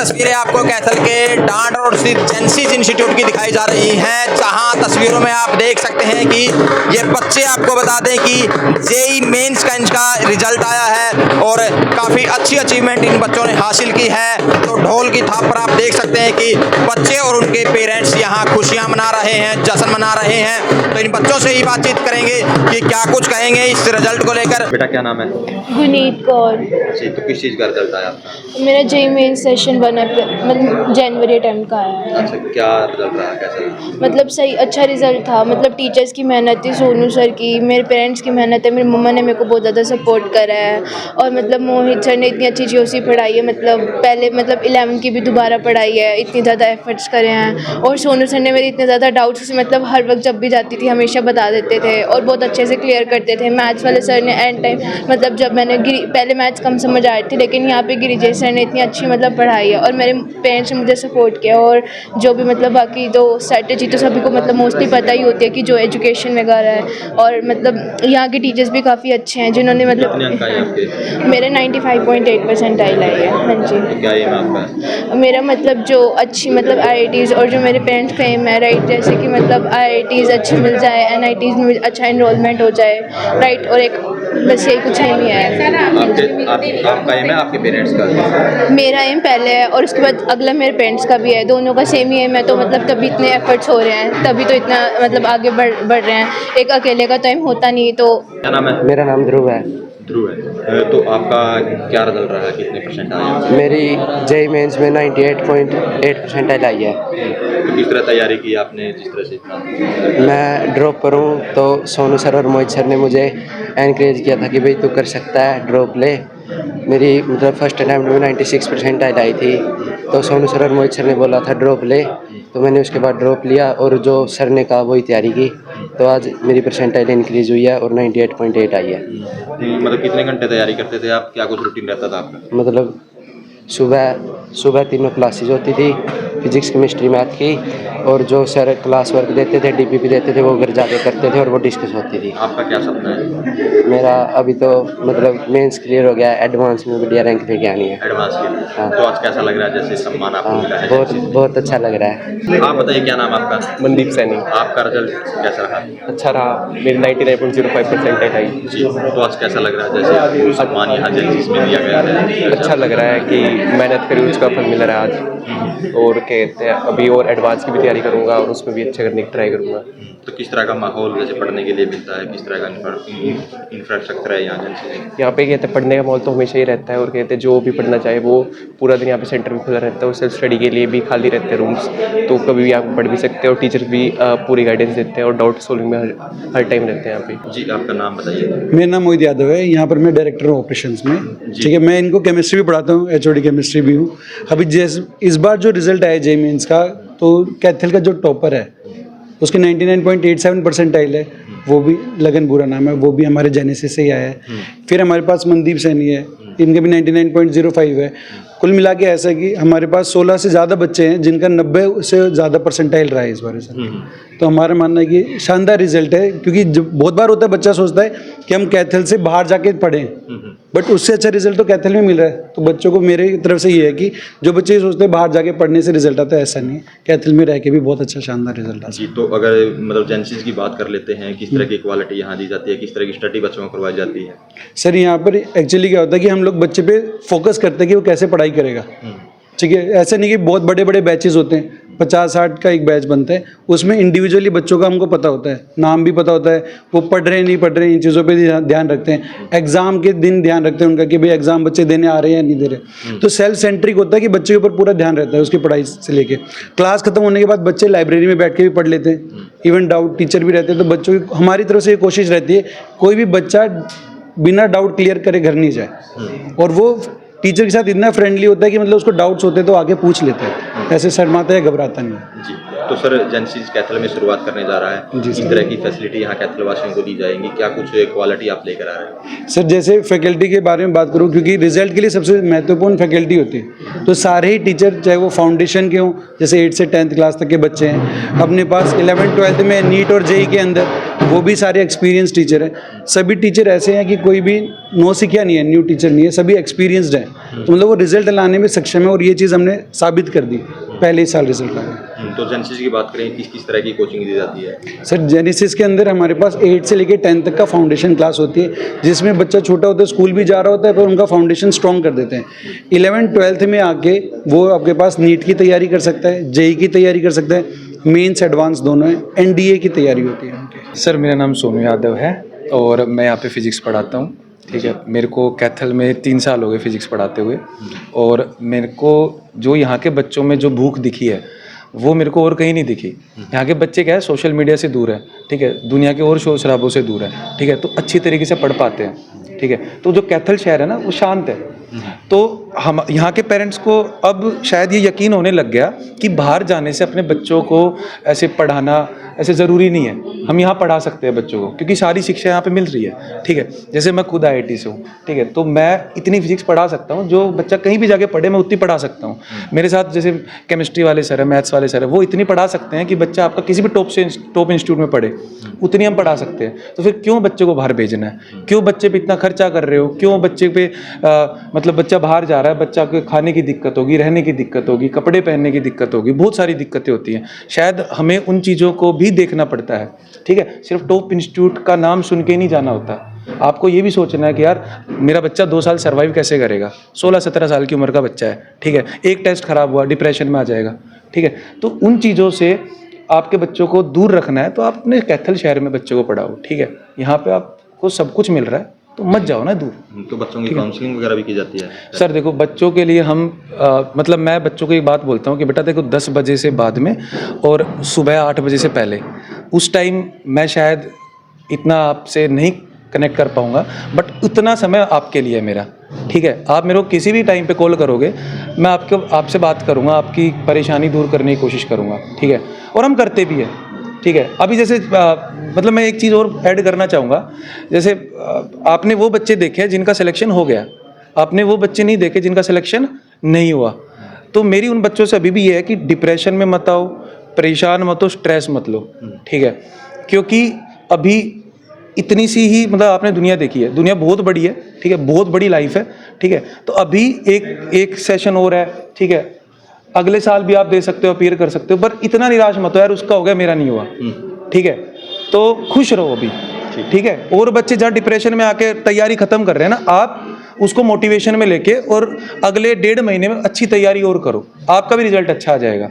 तस्वीरें आपको कैथल के डांड रोड स्थित जेंसीज इंस्टीट्यूट की दिखाई जा रही हैं, जहां तस्वीरों में आप देख सकते हैं कि ये बच्चे, आपको बता दें कि जेई मेंस का इनका रिजल्ट आया है और काफ़ी अच्छी अचीवमेंट इन बच्चों ने हासिल की है। तो ढोल की थाप पर आप देख सकते हैं कि बच्चे और उनके पेरेंट्स यहाँ खुशियाँ मना रहे हैं, जश्न मना रहे हैं। तो इन बच्चों से ही बातचीत करेंगे कि क्या कुछ कहेंगे इस रिजल्ट को लेकर। बेटा क्या नाम है? गुनीत कौर। जी, तो किस चीज़ का रिजल्ट आया आपका? मेरा जेई मेन सेशन 1 मतलब जनवरी अटेम्प्ट का आया है। अच्छा, क्या रिजल्ट रहा, कैसा रहा? मतलब सही अच्छा रिजल्ट था। मतलब टीचर्स की मेहनत थी, सोनू सर की, मेरे पेरेंट्स की मेहनत है, मेरी मम्मा ने मेरे को बहुत ज़्यादा सपोर्ट करा है। और मतलब मोहित सर ने इतनी अच्छी चीज़ पढ़ाई है, मतलब पहले मतलब 11 की भी दोबारा पढ़ाई है, इतनी ज़्यादा एफर्ट्स करे हैं। और सोनू सर ने मेरे इतने ज़्यादा डाउट्स मतलब हर वक्त जब भी जाती थी हमेशा बता देते थे और बहुत अच्छे से क्लियर करते थे। मैथ्स वाले सर ने एंड टाइम मतलब जब मैंने पहले मैथ्स कम समझ आ रही थी, लेकिन यहाँ पे गिरिजय सर ने इतनी अच्छी मतलब पढ़ाई है और मेरे पेरेंट्स ने मुझे सपोर्ट किया। और जो भी मतलब बाकी तो स्ट्रेटजी तो सभी को मतलब मोस्टली पता ही होती है कि जो एजुकेशन वगैरह है। और मतलब यहाँ के टीचर्स भी काफ़ी अच्छे हैं जिन्होंने कितने अंक आए आपके? मतलब मेरे 95.8 परसेंटाइल आई है। हाँ जी। तो क्या एम है आपका? मेरा मतलब जो अच्छी मतलब IITs और जो मेरे पेरेंट्स का एम है राइट, जैसे कि मतलब IITs अच्छी मिल जाए, NITs में अच्छा इनरोलमेंट हो जाए राइट। और एक बस यही कुछ एम ही है। आपका एम है, आपके पेरेंट्स का? मेरा एम पहले है और उसके बाद अगला मेरे पेरेंट्स का भी है, दोनों का सेम ही एम है। तो मतलब तभी इतने एफर्ट्स हो रहे हैं, तभी तो इतना मतलब आगे बढ़ रहे हैं। एक अकेले का तो एम होता नहीं। तो क्या नाम है? मेरा नाम ध्रुव है। ध्रुव है। तो आपका क्या रिजल्ट रहा, कितने परसेंट आए? मेरी जेई मेंस में 98.8 परसेंटाइल आई है। तो किस तरह तैयारी की आपने, जिस तरह से इतना? मैं ड्रॉप करूं तो सोनू सर और मोहित सर ने मुझे एनकरेज किया था कि भाई तू कर सकता है, ड्रॉप ले। मेरी मतलब फर्स्ट अटैम्प्ट में 96 परसेंटाइल आई थी, तो सोनू सर और मोहित सर ने बोला था ड्रॉप ले, तो मैंने उसके बाद ड्रॉप लिया और जो सर ने कहा वही तैयारी की। तो आज मेरी परसेंटाइल इंक्रीज़ हुई है और 98.8 आई है। मतलब कितने घंटे तैयारी करते थे आप, क्या कुछ रूटीन रहता था आपका? मतलब सुबह तीनों क्लासेज होती थी, फिजिक्स केमिस्ट्री मैथ की, और जो सर क्लास वर्क देते थे, DPP देते थे, वो घर जाके करते थे और वो डिस्कस होती थी। आपका क्या सपना है? मेरा अभी तो मतलब मेंस क्लियर हो गया, एडवांस में बढ़िया रैंक लेके आनी है। एडवांस के लिए? हाँ। तो आज कैसा लग रहा है, जैसे सम्मान आपको मिला है? बहुत अच्छा लग रहा है। आप बताइए क्या नाम आपका? मनदीप सैनी। आपका रिजल्ट कैसा रहा? अच्छा रहा, मेरी 99.05 परसेंटाइल आई। जी, तो आज कैसा लग रहा है, जैसे आपको सम्मान यहाँ जेंसीज में दिया गया है? अच्छा लग रहा है कि मेहनत करी उसका फल मिल रहा है आज। और कहते हैं अभी और एडवांस की भी तैयारी करूँगा और उसमें भी अच्छा करने की ट्राई करूँगा। तो किस तरह का माहौल जैसे पढ़ने के लिए मिलता है, किस तरह का इंफ्रास्ट्रक्चर है यहाँ जेंसीज में? यहाँ पे कहते हैं पढ़ने का माहौल तो हमेशा ही रहता है और कहते हैं जो भी पढ़ना चाहे वो पूरा दिन यहाँ पे सेंटर में खुला रहता है और सेल्फ स्टडी के लिए भी खाली रहते हैं रूम्स, तो कभी भी आप पढ़ भी सकते हैं और टीचर भी पूरी गाइडेंस देते हैं और डाउट सॉल्विंग में हर टाइम रहते हैं यहाँ पे। जी, आपका नाम बताइए। मेरा नाम मोहित यादव है, यहाँ पर मैं डायरेक्टर हूँ ऑपरेशंस में। ठीक है, मैं इनको केमिस्ट्री भी पढ़ाता हूँ, HOD केमिस्ट्री भी हूँ। अभी जैसे इस बार जो रिजल्ट आया जेई मेंस का, तो कैथल का जो टॉपर है उसके 99.87 परसेंटाइल है, वो भी लगन बुरा नाम है, वो भी हमारे जेनेसिस से ही आया है। फिर हमारे पास मनदीप सैनी है, इनके भी 99.05 है। कुल मिला के ऐसा है कि हमारे पास 16 से ज़्यादा बच्चे हैं जिनका 90 से ज़्यादा परसेंटाइल रहा है इस बार सर। तो हमारा मानना है कि शानदार रिजल्ट है, क्योंकि बहुत बार होता है बच्चा सोचता है कि हम कैथल से बाहर जाके पढ़ें, बट उससे अच्छा रिजल्ट तो कैथल में मिल रहा है। तो बच्चों को मेरे तरफ से ये है कि जो बच्चे ये सोचते हैं बाहर जाके पढ़ने से रिजल्ट आता है, ऐसा नहीं है, कैथल में रह के भी बहुत अच्छा शानदार रिजल्ट आता है। जी, तो अगर मतलब जेंसीज की बात कर लेते हैं, किस तरह की क्वालिटी यहाँ दी जाती है, किस तरह की स्टडी बच्चों को करवाई जाती है? सर यहाँ पर एक्चुअली क्या होता है कि हम लोग बच्चे पे फोकस करते हैं कि वो कैसे पढ़ाई करेगा। ठीक है, ऐसा नहीं कि बहुत बड़े बड़े बैचेस होते हैं, 50-60 का एक बैच बनता है, उसमें इंडिविजुअली बच्चों का हमको पता होता है, नाम भी पता होता है, वो पढ़ रहे हैं नहीं पढ़ रहे हैं, इन चीज़ों पे ध्यान रखते हैं। एग्ज़ाम के दिन ध्यान रखते हैं उनका कि भाई एग्ज़ाम बच्चे देने आ रहे हैं या नहीं दे रहे। तो सेल्फ सेंट्रिक होता है कि बच्चे के ऊपर पूरा ध्यान रहता है उसकी पढ़ाई से लेके। क्लास खत्म होने के बाद बच्चे लाइब्रेरी में बैठ के भी पढ़ लेते हैं, इवन डाउट टीचर भी रहते हैं। तो बच्चों की हमारी तरफ से ये कोशिश रहती है कोई भी बच्चा बिना डाउट क्लियर करे घर नहीं जाए, और वो टीचर के साथ इतना फ्रेंडली होता है कि मतलब उसको डाउट्स होते हैं तो आगे पूछ लेता है, ऐसे शर्माता है घबराता नहीं। जी, तो सर जेंसीज कैथल में शुरुआत करने जा रहा है, जी इस सर। तरह की फैसिलिटी यहाँ कैथल वासियों को दी जाएंगी, क्या कुछ क्वालिटी आप लेकर आ रहे हैं? सर जैसे फैकल्टी के बारे में बात करूँ, क्योंकि रिजल्ट के लिए सबसे महत्वपूर्ण फैकल्टी होती है, तो सारे ही टीचर चाहे वो फाउंडेशन के हों, जैसे 8 से 10th क्लास तक के बच्चे हैं, अपने पास 11th-12th में नीट और जेई के अंदर वो भी सारे एक्सपीरियंस टीचर हैं। सभी टीचर ऐसे हैं कि कोई भी नौसिखिया नहीं है, न्यू टीचर नहीं है, सभी एक्सपीरियंसड हैं। तो मतलब वो रिजल्ट लाने में सक्षम है और ये चीज़ हमने साबित कर दी पहले ही साल रिजल्ट लाने। तो जेनेसिस की बात करें, किस किस तरह की कोचिंग दी जाती है? सर जेनेसिस के अंदर हमारे पास 8 से लेकर 10 तक का फाउंडेशन क्लास होती है, जिसमें बच्चा छोटा होता है, स्कूल भी जा रहा होता है, पर उनका फाउंडेशन स्ट्रॉन्ग कर देते हैं। 11th-12th में आके वो आपके पास नीट की तैयारी कर सकता है, जेई की तैयारी कर सकता है, मेंस एडवांस दोनों है, एनडीए की तैयारी होती है उनकी। सर मेरा नाम सोनू यादव है और मैं यहाँ पे फ़िज़िक्स पढ़ाता हूँ। ठीक है, मेरे को कैथल में 3 साल हो गए फ़िज़िक्स पढ़ाते हुए, और मेरे को जो यहाँ के बच्चों में जो भूख दिखी है वो मेरे को और कहीं नहीं दिखी। यहाँ के बच्चे क्या है, सोशल मीडिया से दूर है, ठीक है, दुनिया के और शोर शराबों से दूर है, ठीक है, तो अच्छी तरीके से पढ़ पाते हैं। ठीक है, तो जो कैथल शहर है ना वो शांत है। तो हम यहाँ के पेरेंट्स को अब शायद ये यकीन होने लग गया कि बाहर जाने से अपने बच्चों को ऐसे पढ़ाना ऐसे ज़रूरी नहीं है, हम यहाँ पढ़ा सकते हैं बच्चों को, क्योंकि सारी शिक्षा यहाँ पे मिल रही है। ठीक है, जैसे मैं खुद IIT से हूँ, ठीक है, तो मैं इतनी फिजिक्स पढ़ा सकता हूँ जो बच्चा कहीं भी जाके पढ़े, मैं उतनी पढ़ा सकता हूँ। मेरे साथ जैसे केमिस्ट्री वाले सर है, मैथ्स वाले सर है, वो इतनी पढ़ा सकते हैं कि बच्चा आपका किसी भी टॉप इंस्टीट्यूट में पढ़े, उतनी हम पढ़ा सकते हैं। तो फिर क्यों बच्चे को बाहर भेजना है, क्यों बच्चे पे इतना खर्चा कर रहे हो, क्यों बच्चे पे मतलब बच्चा बाहर जा रहा है, बच्चा को खाने की दिक्कत होगी, रहने की दिक्कत होगी, कपड़े पहनने की दिक्कत होगी, बहुत सारी दिक्कतें होती हैं। शायद हमें उन चीज़ों को भी देखना पड़ता है। ठीक है, सिर्फ टॉप इंस्टीट्यूट का नाम सुन के नहीं जाना होता, आपको ये भी सोचना है कि यार मेरा बच्चा 2 साल सर्वाइव कैसे करेगा। 16-17 साल की उम्र का बच्चा है, ठीक है, एक टेस्ट खराब हुआ डिप्रेशन में आ जाएगा। ठीक है, तो उन चीज़ों से आपके बच्चों को दूर रखना है तो आप अपने कैथल शहर में बच्चों को पढ़ाओ। ठीक है, यहाँ पे आपको सब कुछ मिल रहा है तो मत जाओ ना दूर। तो बच्चों की काउंसलिंग वगैरह भी की जाती है? सर देखो, बच्चों के लिए हम मतलब मैं बच्चों को एक बात बोलता हूँ कि बेटा देखो 10 बजे से बाद में और सुबह 8 बजे से पहले, उस टाइम मैं शायद इतना आपसे नहीं कनेक्ट कर पाऊँगा, बट उतना समय आपके लिए है मेरा। ठीक है, आप मेरे को किसी भी टाइम पे कॉल करोगे, मैं आपसे बात करूँगा, आपकी परेशानी दूर करने की कोशिश करूँगा। ठीक है, और हम करते भी हैं। ठीक है, अभी जैसे मतलब मैं एक चीज़ और ऐड करना चाहूँगा, जैसे आपने वो बच्चे देखे जिनका सिलेक्शन हो गया, आपने वो बच्चे नहीं देखे जिनका सिलेक्शन नहीं हुआ। तो मेरी उन बच्चों से अभी भी ये है कि डिप्रेशन में मत आओ, परेशान मत हो, स्ट्रेस मत लो। ठीक है, क्योंकि अभी इतनी सी ही मतलब आपने दुनिया देखी है, दुनिया बहुत बड़ी है। ठीक है, बहुत बड़ी लाइफ है। ठीक है, तो अभी एक सेशन और है। ठीक है, अगले साल भी आप दे सकते हो, अपीयर कर सकते हो, पर इतना निराश मत हो यार उसका हो गया मेरा नहीं हुआ। ठीक है, तो खुश रहो अभी। ठीक है, और बच्चे जहाँ डिप्रेशन में आके तैयारी खत्म कर रहे हैं ना, आप उसको मोटिवेशन में लेके और अगले 1.5 महीने में अच्छी तैयारी और करो, आपका भी रिजल्ट अच्छा आ जाएगा।